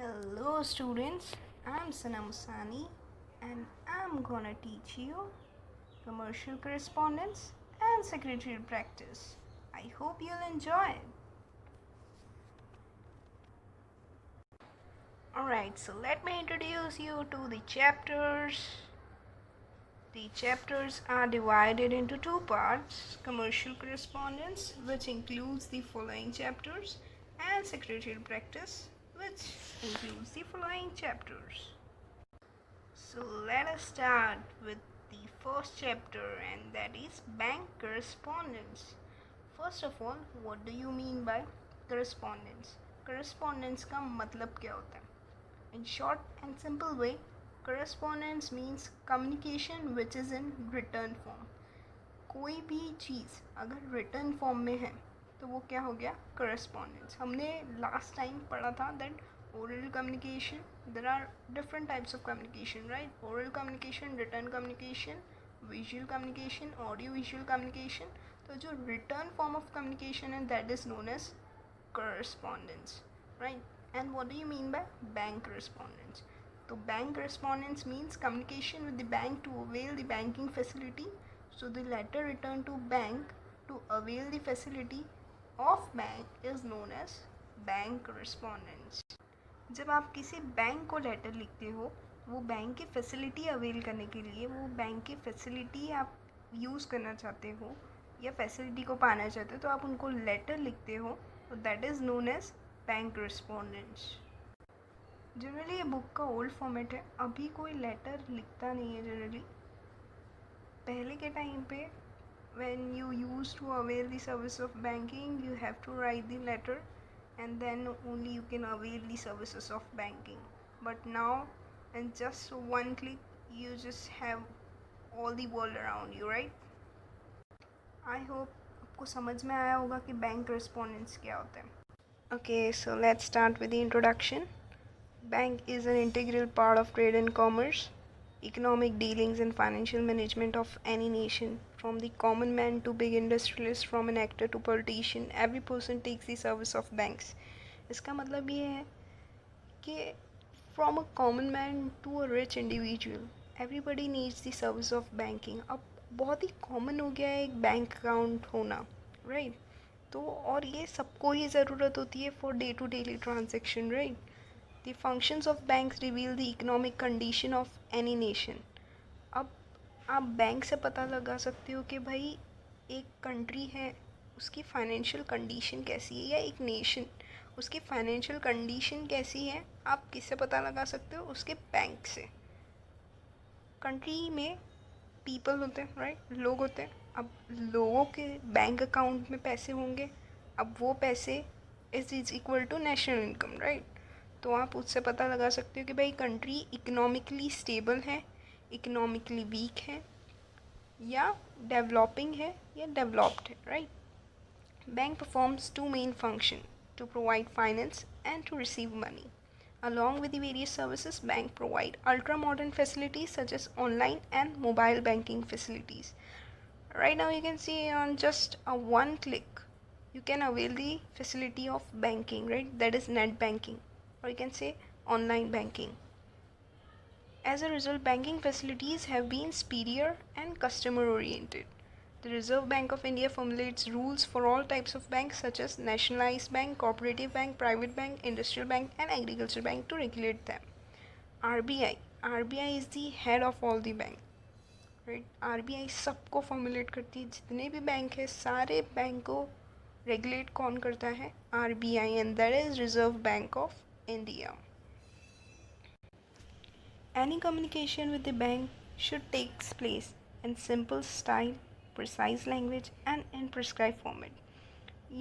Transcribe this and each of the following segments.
Hello students, I'm Sana Musani and I'm gonna teach you commercial correspondence and secretarial practice. I hope you'll enjoy it. Alright, so let me introduce you to the chapters. The chapters are divided into two parts: commercial correspondence, which includes the following chapters, and secretarial practice, which includes the following chapters. So let us start with the first chapter, and that is bank correspondence. First of all, what do you mean by correspondence? Correspondence का मतलब क्या होता है? In short and simple way, correspondence means communication which is in written form. कोई भी चीज़ अगर written form में है तो वो क्या हो गया? Correspondence. हमने last time पढ़ा था that oral communication, there are different types of communication, right? Oral communication, written communication, visual communication, audio visual communication. तो जो written form of communication है that is known as correspondence, right? And what do you mean by bank correspondence? So bank correspondence means communication with the bank to avail the banking facility. So the letter returned to bank to avail the facility of bank is known as bank correspondence. जब आप किसी bank को letter लिखते हो, वो bank की facility avail करने के लिए, वो बैंक की फैसिलिटी आप यूज़ करना चाहते हो या फैसिलिटी को पाना चाहते हो, तो आप उनको लेटर लिखते हो, तो that is known as bank correspondence. Generally ये बुक का ओल्ड फॉर्मेट है, अभी कोई लेटर लिखता नहीं है जनरली. पहले के टाइम पे when you used to avail the service of banking, you have to write the letter and then only you can avail the services of banking. But now, in just one click, you just have all the world around you, right? I hope आपको समझ में आया होगा कि bank correspondence क्या होता है. Okay, so let's start with the introduction. Bank is an integral part of trade and commerce, economic dealings and financial management of any nation. From the common man to big industrialist, from an actor to politician, every person takes the service of banks. इसका मतलब ये है कि from a common man to a rich individual, everybody needs the service of banking. अब बहुत ही common हो गया है एक बैंक अकाउंट होना, right? तो और ये सबको ही ज़रूरत होती है for day to daily transaction, right? The functions of banks reveal the economic condition of any nation. अब आप बैंक से पता लगा सकते हो कि भाई एक कंट्री है, उसकी फाइनेंशियल कंडीशन कैसी है, या एक नेशन उसकी फाइनेंशियल कंडीशन कैसी है, आप किससे पता लगा सकते हो? उसके बैंक से. कंट्री में पीपल होते हैं, राइट? लोग होते हैं. अब लोगों के बैंक अकाउंट में पैसे होंगे, अब वो पैसे is equal to national income, right? तो आप उससे पता लगा सकते हो कि भाई कंट्री इकोनॉमिकली स्टेबल है, इकोनॉमिकली वीक है, या डेवलपिंग है, या डेवलप्ड है, right? Bank performs two main function: to provide finance and to receive money. Along with the various services, bank provide ultra-modern facilities such as online and mobile banking facilities. Right now you can see on just a one click, you can avail the facility of banking, right? That is net banking, or you can say online banking. As a result, banking facilities have been superior and customer oriented. The Reserve Bank of India formulates rules for all types of banks such as nationalized bank, cooperative bank, private bank, industrial bank and agricultural bank to regulate them. RBI is the head of all the bank, right? RBI सबको formulate करती है, जितने भी bank है सारे bank को regulate कौन करता है? RBI, and that is Reserve Bank of India. Any communication with the bank should take place in simple style, precise language and in prescribed format.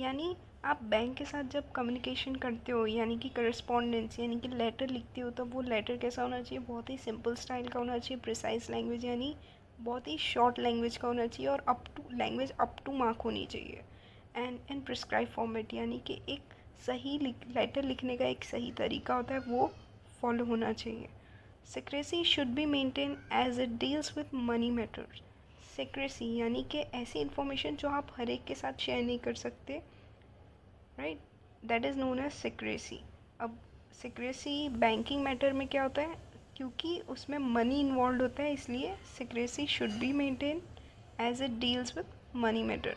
यानी आप बैंक के साथ जब कम्युनिकेशन करते हो, यानी कि करस्पॉन्डेंस, यानी कि लेटर लिखते हो, तो वो लेटर कैसा होना चाहिए? बहुत ही सिंपल स्टाइल का होना चाहिए. प्रिसाइज लैंग्वेज यानी बहुत ही शॉर्ट लैंग्वेज का होना चाहिए, और अप टू मार्क होनी चाहिए. एंड इन प्रिस्क्राइब फॉर्मेट यानी कि एक सही लेटर लिखने का एक सही तरीका होता है, वो फॉलो होना चाहिए. Secrecy should be maintained as it deals with money matters. Secrecy यानी कि ऐसी इन्फॉर्मेशन जो आप हर एक के साथ शेयर नहीं कर सकते, right? That is known as secrecy. अब सिक्रेसी बैंकिंग मैटर में क्या होता है, क्योंकि उसमें मनी इन्वॉल्व होता है, इसलिए secrecy should be maintain as it deals with money matter.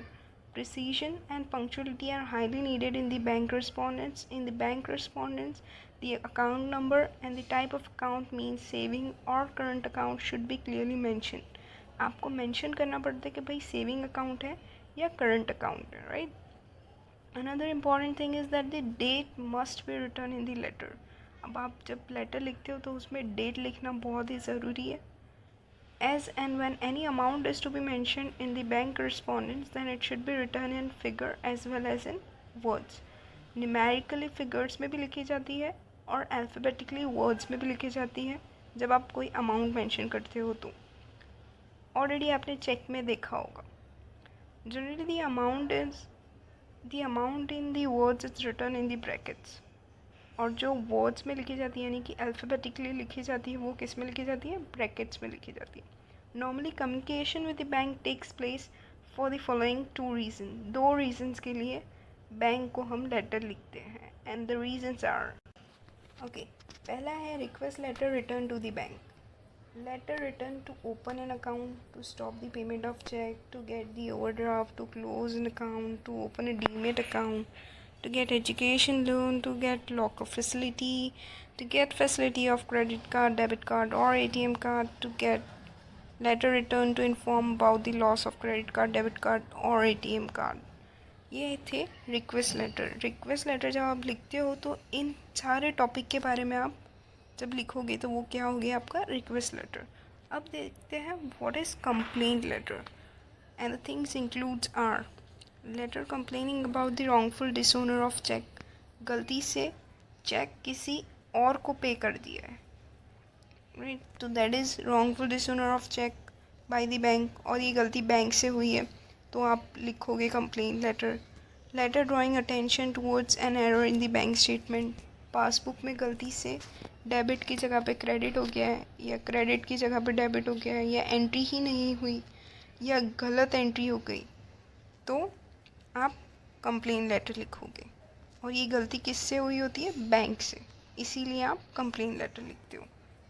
Precision and punctuality are highly needed in the bank correspondence. In the bank correspondence, the account number and the type of account means saving or current account should be clearly mentioned. आपको mention करना पड़ता है कि भाई saving account है या current account है, right. Another important thing is that the date must be written in the letter. अब आप जब लेटर लिखते हो तो उसमें डेट लिखना बहुत ही ज़रूरी है. As and when any amount is to be mentioned in the bank correspondence, then it should be written in figure as well as in words. Numerically figures में भी लिखी जाती है और alphabetically words में भी लिखी जाती है जब आप कोई अमाउंट मेंशन करते हो तो. ऑलरेडी आपने चेक में देखा होगा. Generally the amount in the words is written in the brackets. और जो वर्ड्स में लिखी जाती है यानी कि अल्फ़ाबेटिकली लिखी जाती है वो किस में लिखी जाती है, ब्रैकेट्स में लिखी जाती है. Normally communication with the bank takes place for the following 2 reason. 2 reasons के लिए बैंक को हम लेटर लिखते हैं and the reasons are, okay. पहला है request letter written to the bank. Letter written to open an account, to stop the payment of check, to get the overdraft, to close an account, to open a demat account, to get education loan, to get locker facility, to get facility of credit card, debit card or ATM card, to get letter written to inform about the loss of credit card, debit card or ATM card. ये थे request letter. Request letter जब आप लिखते हो तो इन सारे topic के बारे में आप जब लिखोगे तो वो क्या हो गया आपका रिक्वेस्ट लेटर. अब देखते हैं what is complaint letter and the things includes are letter complaining about the wrongful dishonour of cheque. गलती से चेक किसी और को पे कर दिया है, राइट. तो that is wrongful dishonour of cheque by the bank और ये गलती बैंक से हुई है तो आप लिखोगे complaint letter. Letter drawing attention towards an error in the bank statement. Passbook में गलती से डेबिट की जगह पे क्रेडिट हो गया है या क्रेडिट की जगह पे डेबिट हो गया है या एंट्री ही नहीं हुई या गलत एंट्री हो गई तो आप कंप्लेन लेटर लिखोगे. और ये गलती किससे हुई होती है, बैंक से, इसीलिए आप कंप्लेन लेटर लिखते हो.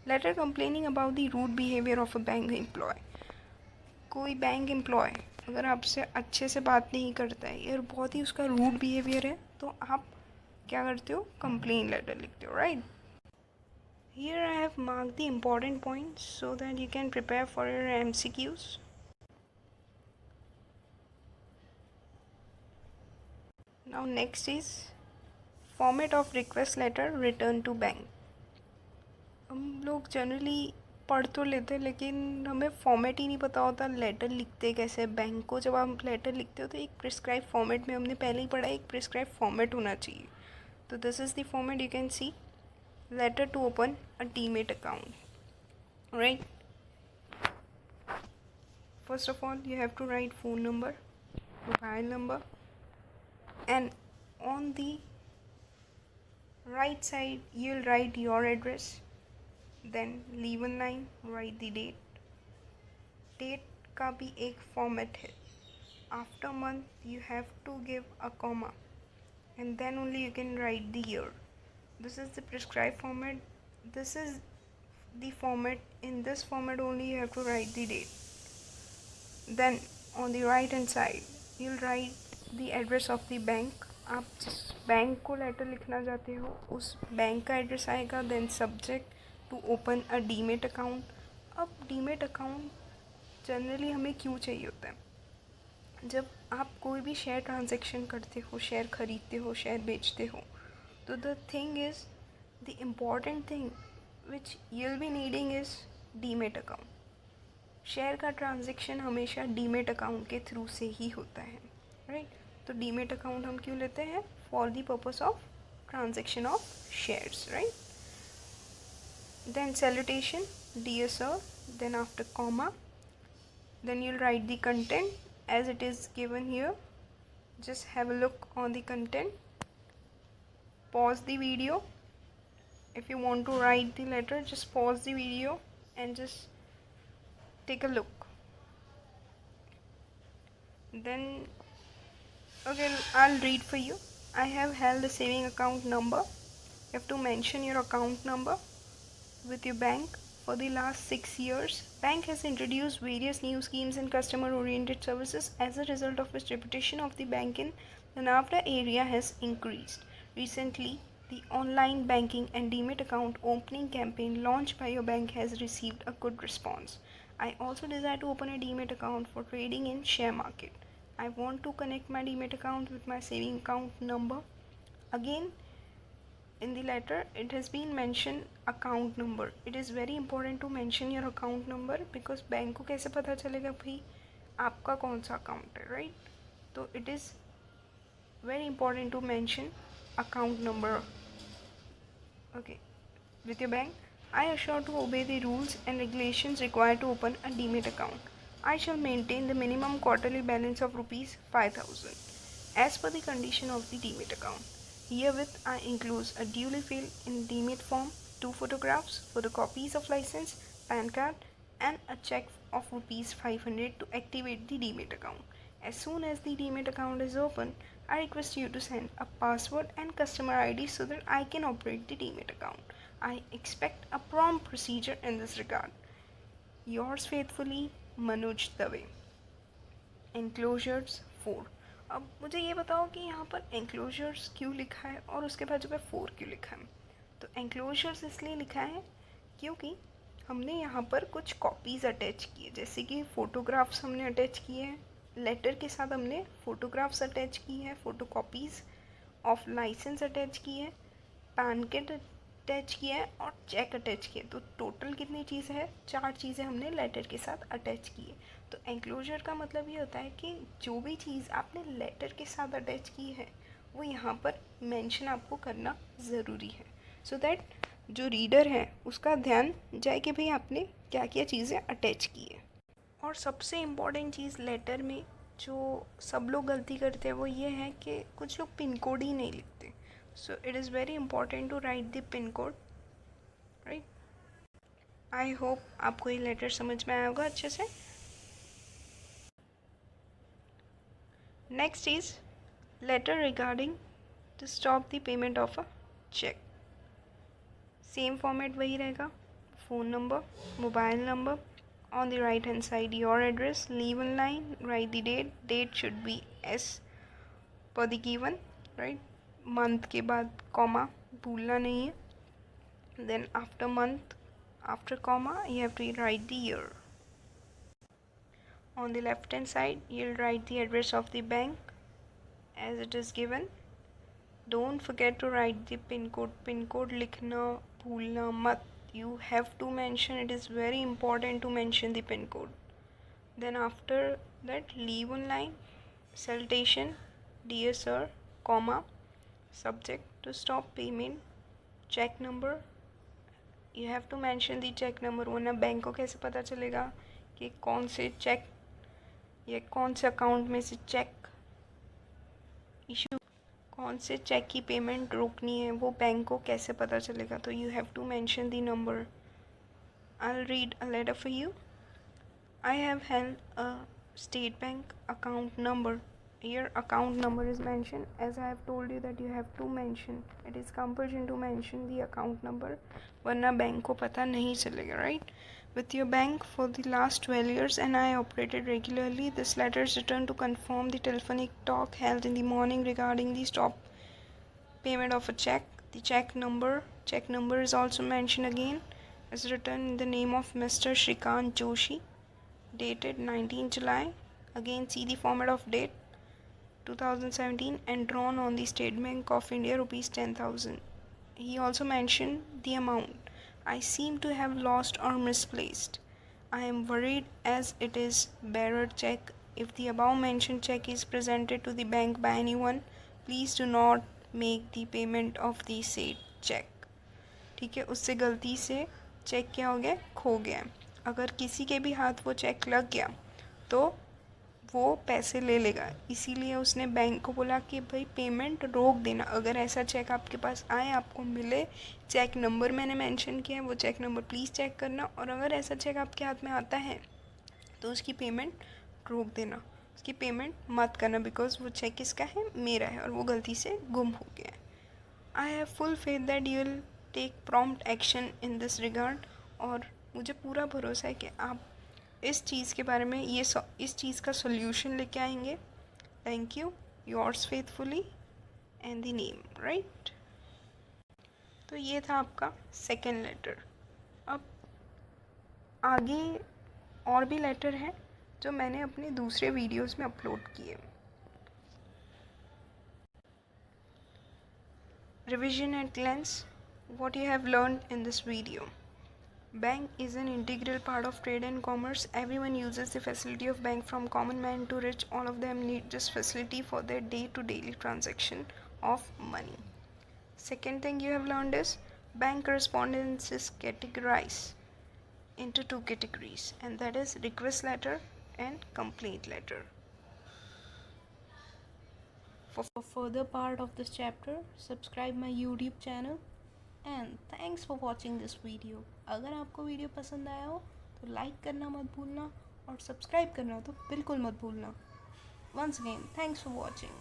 Letter complaining about the rude behaviour of a bank employee. कोई बैंक एम्प्लॉय अगर आपसे अच्छे से बात नहीं करता है या बहुत ही उसका रूड बिहेवियर है तो आप क्या करते हो, कंप्लेन लेटर लिखते हो, right. Here I have marked the important points so that you can prepare for your MCQs. Now next is format of request letter return to bank. हम लोग जनरली पढ़ तो लेते हैं लेकिन हमें फॉर्मेट ही नहीं पता होता लेटर लिखते कैसे. बैंक को जब आप लेटर लिखते हो तो एक प्रिस्क्राइब फॉर्मेट में, हमने पहले ही पढ़ा, एक प्रिस्क्राइब फॉर्मेट होना चाहिए. तो this is the format you can see. Letter to open a demat account, right. First of all you have to write phone number, mobile number, and on the right side you'll write your address. Then leave a line, write the date. Date का भी एक format है. After month you have to give a comma and then only you can write the year. This is the prescribed format. This is the format. In this format only you have to write the date. Then on the right hand side you'll write the address of the bank. आप जिस bank को letter लिखना चाहते हो उस bank का address आएगा. Then subject to open a demat account. अब डीमेट अकाउंट जनरली हमें क्यों चाहिए होता है, जब आप कोई भी शेयर ट्रांजैक्शन करते हो, शेयर खरीदते हो, शेयर बेचते हो, तो the thing is, the important thing which you'll be needing is demat account. Share का ट्रांजैक्शन हमेशा डीमेट अकाउंट के थ्रू से ही होता है, राइट. तो डीमेट अकाउंट हम क्यों लेते हैं, for the purpose of transaction of shares, right. Then salutation, dear sir, then after comma, then you'll write the content as it is given here. Just have a look on the content. Pause the video. If you want to write the letter, just pause the video and just take a look. Then okay, I'll read for you. I have held a saving account number You have to mention your account number with your bank. For the last 6 years, bank has introduced various new schemes and customer oriented services, as a result of which reputation of the bank in the Navda area has increased. Recently, the online banking and Demat account opening campaign launched by your bank has received a good response. I also desire to open a Demat account for trading in share market. I want to connect my Demat account with my saving account number. Again, in the letter it has been mentioned account number. It is very important to mention your account number, because bank को कैसे पता चलेगा भाई आपका कौन सा account है, right? तो it is very important to mention account number. Okay, with your bank, I assure to obey the rules and regulations required to open a Demat account. I shall maintain the minimum quarterly balance of rupees 5,000 as per the condition of the Demat account. Herewith I enclose a duly filled in Demat form, 2 photographs, photocopies of license, PAN card, and a check of rupees 500 to activate the Demat account. As soon as the Demat account is open, I request you to send a password and customer ID so that I can operate the Demat account. I expect a prompt procedure in this regard. Yours faithfully, Manoj Dave. Enclosures 4. अब मुझे ये बताओ कि यहाँ पर enclosures क्यों लिखा है और उसके बाद जो है 4 क्यों लिखा है? तो enclosures इसलिए लिखा है क्योंकि हमने यहाँ पर कुछ कॉपीज़ अटैच किए, जैसे कि फ़ोटोग्राफ्स हमने अटैच किए हैं, लेटर के साथ हमने फ़ोटोग्राफ्स अटैच की है, photo copies of licence attach की है, पैन कार्ड अटैच किया है और चेक अटैच किया। तो टोटल कितनी चीज़ें हैं? 4 चीज़ें हमने लेटर के साथ अटैच की है। तो एंक्लोजर का मतलब ये होता है कि जो भी चीज़ आपने लेटर के साथ अटैच की है वो यहाँ पर मेंशन आपको करना ज़रूरी है, सो दैट जो रीडर है उसका ध्यान जाए कि भाई आपने क्या क्या चीज़ें अटैच की है। और सबसे इम्पॉर्टेंट चीज़ लेटर में जो सब लोग गलती करते हैं वो ये है कि कुछ लोग पिन कोड ही नहीं लिखते। So it is very important to write the pin code, right? I hope आपको ये लेटर समझ में आया होगा अच्छे से। Next is letter regarding to stop the payment of a cheque. Same format वही रहेगा, phone number, mobile number, on the right hand side your address, leave one line, write the date should be as per the given, right? Month के बाद comma भूलना नहीं है, then after month, after comma you have to write the year. On the left hand side you'll write the address of the bank as it is given. Don't forget to write the pin code लिखना भूलना मत. You have to mention, it is very important to mention the pin code. Then after that leave one line, salutation, dear sir, comma, subject to stop payment, check number. You have to mention the check number, वरना bank को कैसे पता चलेगा कि कौन से check या कौन से अकाउंट में से चेक इशू, कौन से चेक की पेमेंट रोकनी है, वो बैंक को कैसे पता चलेगा? तो you have to mention the number. I'll read a letter for you. I have held a State Bank account number. Here account number is mentioned, as I have told you that you have to mention. It is compulsion to mention the account number, वरना bank को पता नहीं चलेगा, right? With your bank for the last 12 years and I operated regularly. This letter is written to confirm the telephonic talk held in the morning regarding the stop payment of a check. The check number is also mentioned again, is written in the name of Mr. Shrikant Joshi, dated 19 July. Again see the format of date 2017 and drawn on the State Bank of India rupees 10,000. He also mentioned the amount. I seem to have lost or misplaced. I am worried as it is bearer check. If the above mentioned check is presented to the bank by anyone, please do not make the payment of the said check. ठीक है, उससे गलती से check क्या हो गया? खो गया। अगर किसी के भी हाथ वो चेक लग गया तो वो पैसे ले लेगा, इसीलिए उसने बैंक को बोला कि भाई पेमेंट रोक देना। अगर ऐसा चेक आपके पास आए, आपको मिले, चेक नंबर मैंने मेंशन किया है, वो चेक नंबर प्लीज़ चेक करना। और अगर ऐसा चेक आपके हाथ में आता है तो उसकी पेमेंट रोक देना, उसकी पेमेंट मत करना, बिकॉज वो चेक किसका है? मेरा है, और वो गलती से गुम हो गया है। I have full faith that you will take prompt action in this regard. और मुझे पूरा भरोसा है कि आप इस चीज़ के बारे में इस चीज़ का सोल्यूशन लेके आएंगे. Thank you. Yours faithfully and the name, right. तो ये था आपका सेकेंड लेटर. अब आगे और भी लेटर हैं जो मैंने अपने दूसरे वीडियोस में अपलोड किए. Revision at glance. What you have learned in this video. Bank is an integral part of trade and commerce. Everyone uses the facility of bank, from common man to rich. All of them need this facility for their day-to-day transaction of money. Second thing you have learned is bank correspondence is categorized into two categories, and that is request letter and complaint letter. For further part of this chapter, subscribe my YouTube channel and thanks for watching this video. अगर आपको video पसंद आया हो तो like करना मत भूलना और सब्सक्राइब करना तो बिल्कुल मत भूलना. Once again, thanks for watching.